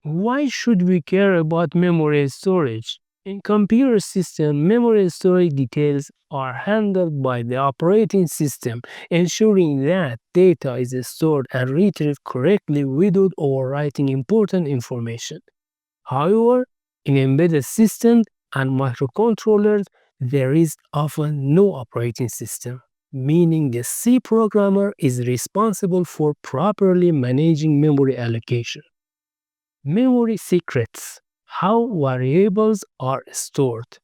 Why should we care about memory storage? In computer system, memory storage details are handled by the operating system, ensuring that data is stored and retrieved correctly without overwriting important information. However, in embedded systems and microcontrollers, there is often no operating system, meaning the C programmer is responsible for properly managing memory allocation. Memory secrets: how variables are stored.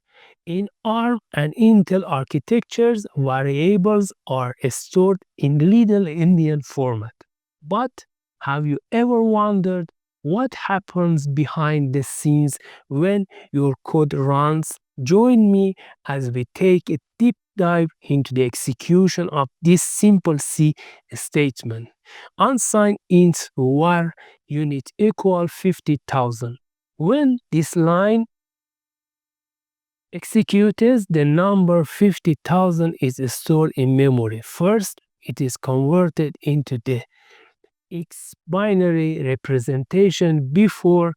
In ARM and Intel architectures, variables are stored in little Endian format. But have you ever wondered what happens behind the scenes when your code runs? Join me as we take a deep dive into the execution of this simple C statement. Unsigned int var unit equal 50,000. When this line executes, the number 50,000 is stored in memory. First, it is converted into the X binary representation before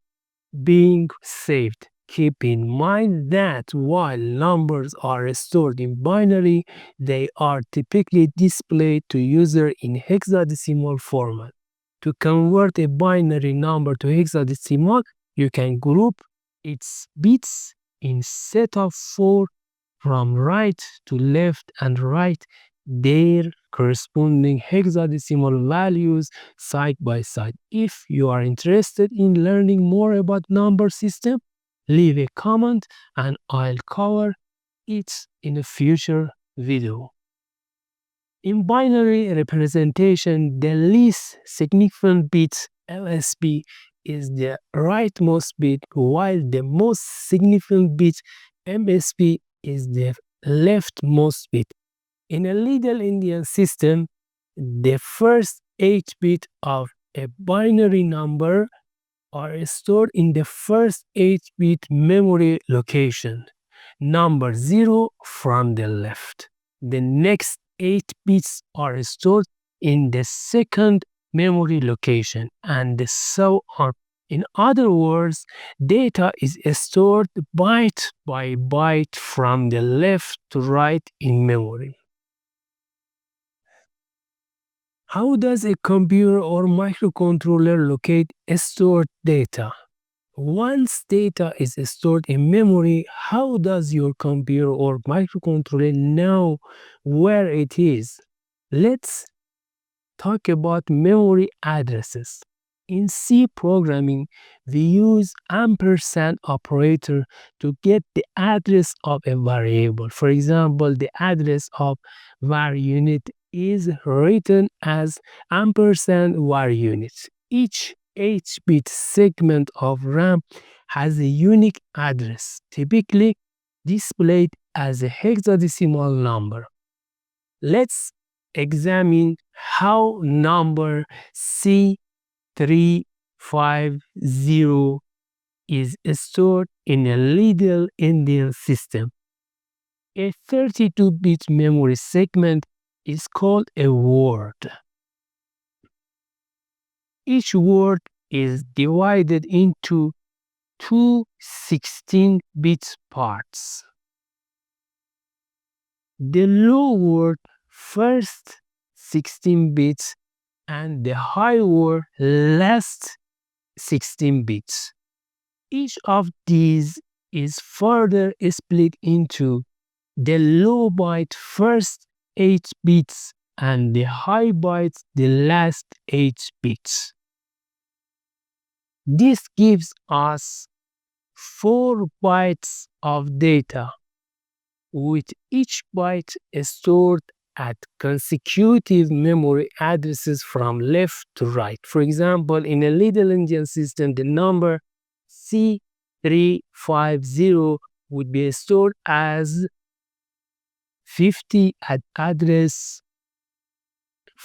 being saved. Keep in mind that while numbers are stored in binary, they are typically displayed to user in hexadecimal format. To convert a binary number to hexadecimal, you can group its bits in set of 4 from right to left and write their corresponding hexadecimal values side by side. If you are interested in learning more about number system, leave a comment and I'll cover it in a future video. In binary representation, the least significant bit LSB is the rightmost bit, while the most significant bit MSB is the leftmost bit. In a Little Endian system, the first 8 bits of a binary number are stored in the first 8-bit memory location, number 0 from the left. The next 8 bits are stored in the second memory location, and so on. In other words, data is stored byte by byte from the left to right in memory. How does a computer or microcontroller locate stored data? Once data is stored in memory, how does your computer or microcontroller know where it is? Let's talk about memory addresses. In C programming, we use ampersand operator to get the address of a variable. For example, the address of var unit is written as ampersand var unit. Each 8-bit segment of RAM has a unique address, typically displayed as a hexadecimal number. Let's examine how number C350 is stored in a Little Endian system. A 32-bit memory segment is called a word. Each word is divided into two 16-bit parts. The low word first 16 bits and the high word last 16 bits. Each of these is further split into the low byte first 8 bits and the high bytes the last 8 bits. This gives us 4 bytes of data, with each byte stored at consecutive memory addresses from left to right. For example, in a Little Endian system, the number C350 would be stored as 50 at address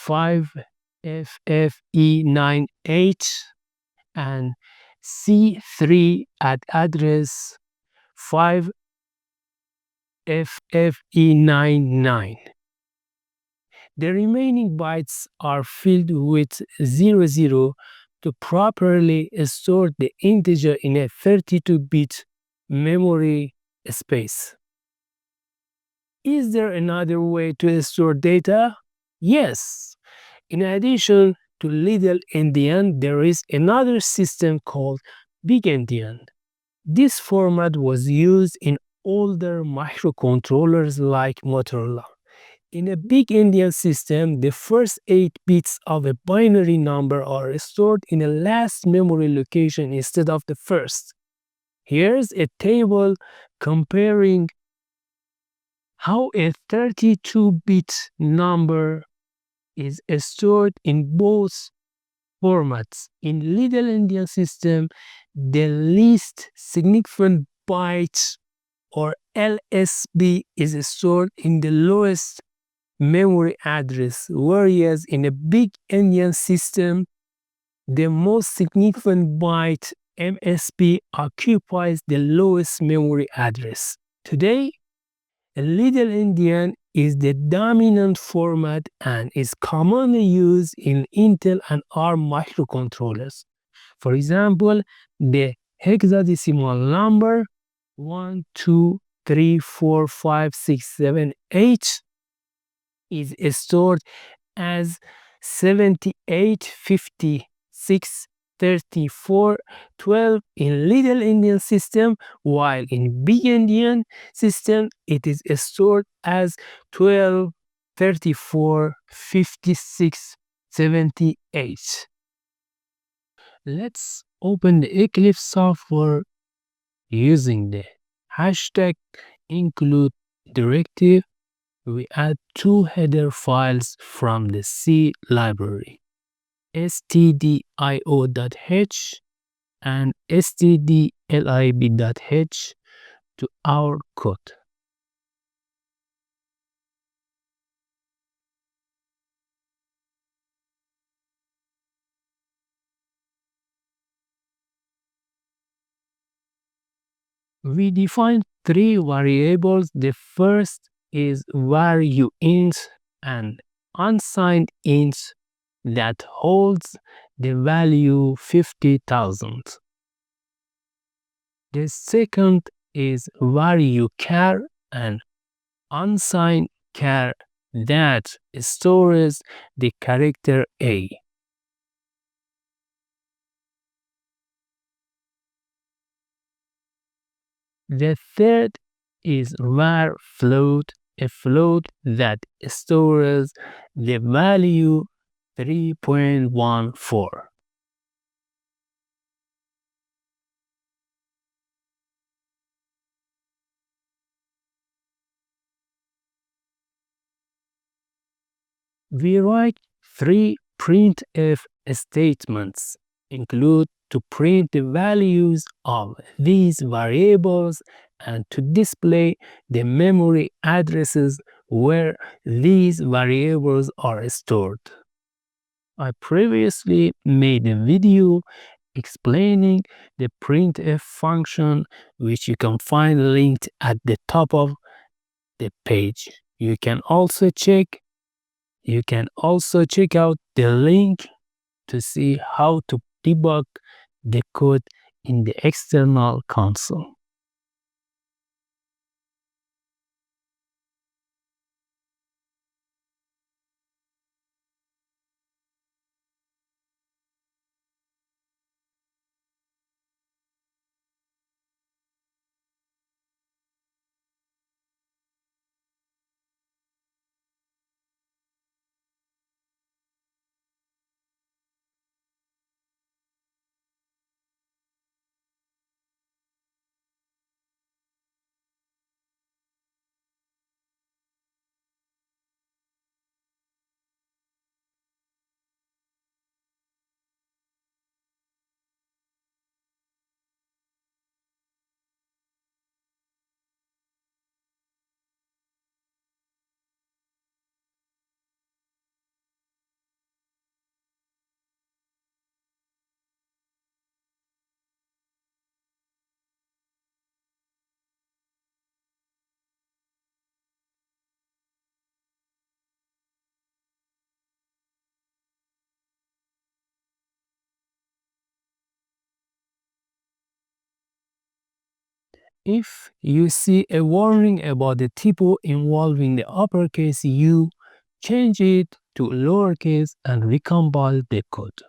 5FFE98 and C3 at address 5FFE99. The remaining bytes are filled with 00 to properly store the integer in a 32-bit memory space. Is there another way to store data? Yes. In addition to Little Endian, there is another system called Big Endian. This format was used in older microcontrollers like Motorola. In a Big Endian system, the first 8 bits of a binary number are stored in a last memory location instead of the first. Here's a table comparing how a 32-bit number is stored in both formats. In Little Endian system, the least significant byte or LSB is stored in the lowest memory address, whereas in a Big Endian system, the most significant byte MSB occupies the lowest memory address. Today, a Little Endian is the dominant format and is commonly used in Intel and ARM microcontrollers. For example, the hexadecimal number 1, 2, 3, 4, 5, 6, 7, 8 is stored as 78, 56, 34, 12 in Little Endian system, while in Big Endian system it is stored as 12, 34, 56, 78. Let's open the Eclipse software using the hashtag include directive. We add two header files from the C library, stdio.h and stdlib.h to our code. We define three variables. The first is var_int, an unsigned int that holds the value 50,000. The second is var_char, an unsigned char that stores the character A. The third is var_float, a float that stores the value 3.14. We write three printf statements include to print the values of these variables and to display the memory addresses where these variables are stored. I previously made a video explaining the printf function, which you can find linked at the top of the page. You can also check out the link to see how to debug the code in the external console. If you see a warning about the typo involving the uppercase U, change it to lowercase and recompile the code.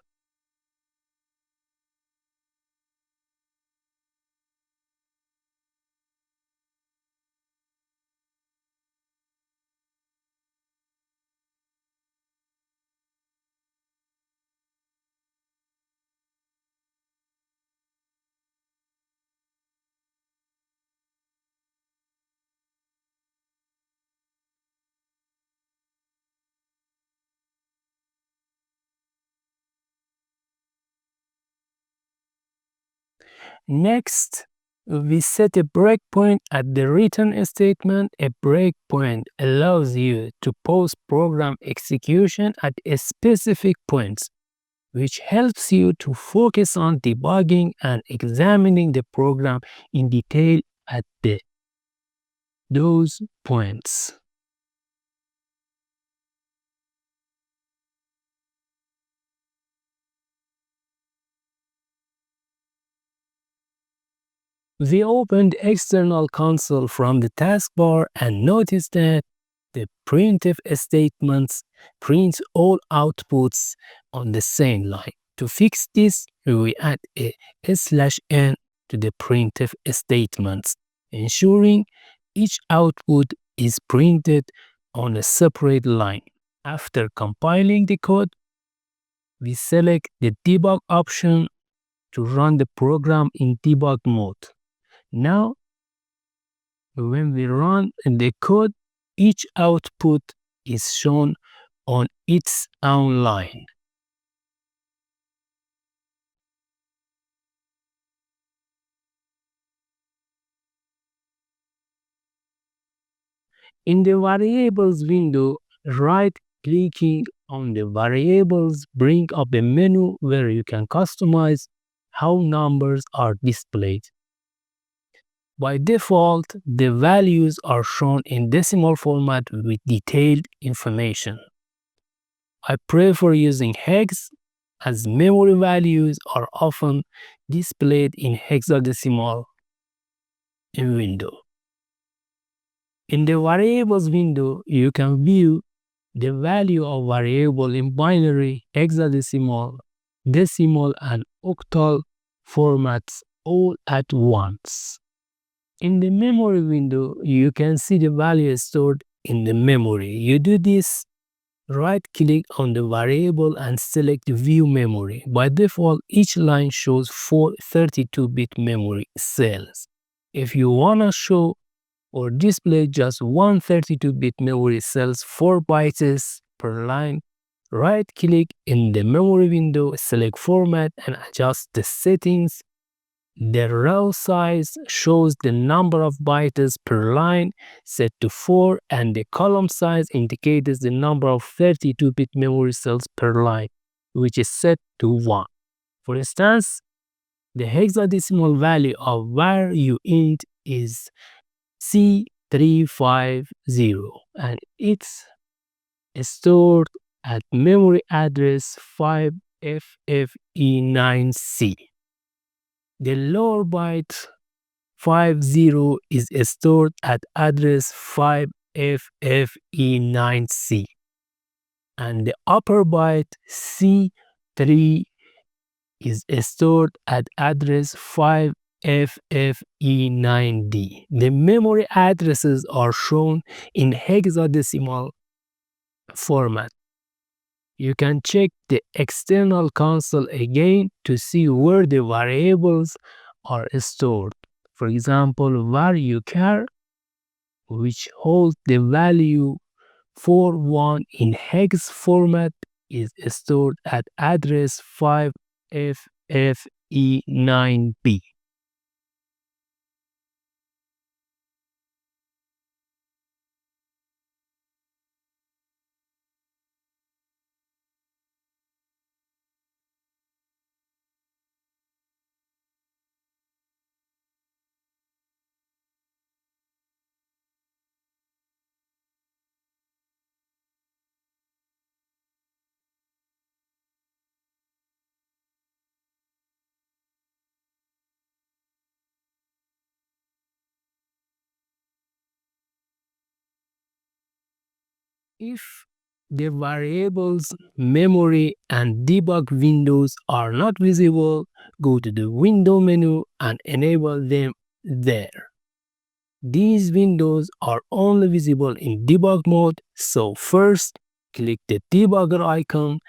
Next, we set a breakpoint at the return statement. A breakpoint allows you to pause program execution at a specific point, which helps you to focus on debugging and examining the program in detail at those points. We opened external console from the taskbar and noticed that the printf statements print all outputs on the same line. To fix this, we add a /n to the printf statements, ensuring each output is printed on a separate line. After compiling the code, we select the debug option to run the program in debug mode. Now, when we run the code, each output is shown on its own line. In the variables window, right-clicking on the variables brings up a menu where you can customize how numbers are displayed. By default, the values are shown in decimal format with detailed information. I prefer using hex as memory values are often displayed in hexadecimal window. In the variables window, you can view the value of variable in binary, hexadecimal, decimal, and octal formats all at once. In the memory window, you can see the value stored in the memory. You do this, right-click on the variable and select View Memory. By default, each line shows 4 32-bit memory cells. If you want to show or display just one 32-bit memory cells 4 bytes per line, right-click in the memory window, select Format and adjust the settings. The row size shows the number of bytes per line set to 4, and the column size indicates the number of 32-bit memory cells per line, which is set to 1. For instance, the hexadecimal value of var int is C350 and it's stored at memory address 5FFE9C. The lower byte 50 is stored at address 5FFE9C, and the upper byte C3 is stored at address 5FFE9D. The memory addresses are shown in hexadecimal format. You can check the external console again to see where the variables are stored. For example, var_char, which holds the value 41 in hex format, is stored at address 5FFE9B. If the variables memory and debug windows are not visible, go to the window menu and enable them there. These windows are only visible in debug mode, so first click the debugger icon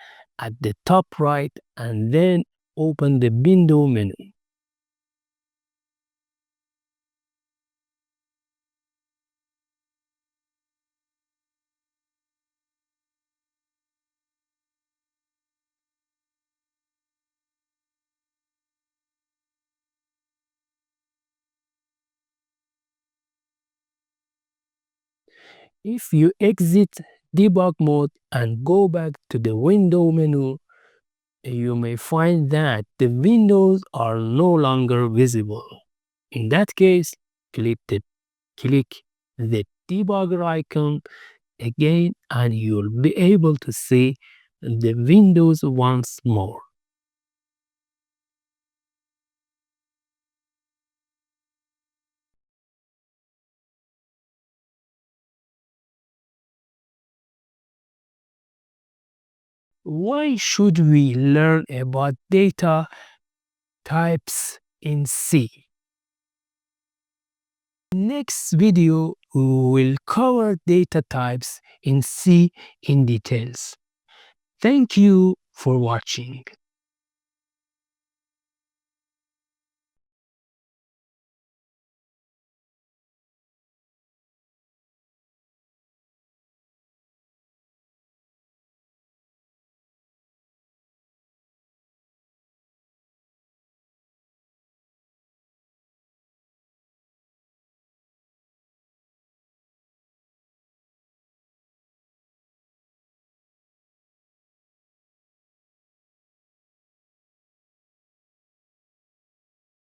at the top right and then open the window menu. If you exit debug mode and go back to the window menu, you may find that the windows are no longer visible. In that case, click the debugger icon again and you'll be able to see the windows once more. Why should we learn about data types in C? Next video, we will cover data types in C in details. Thank you for watching.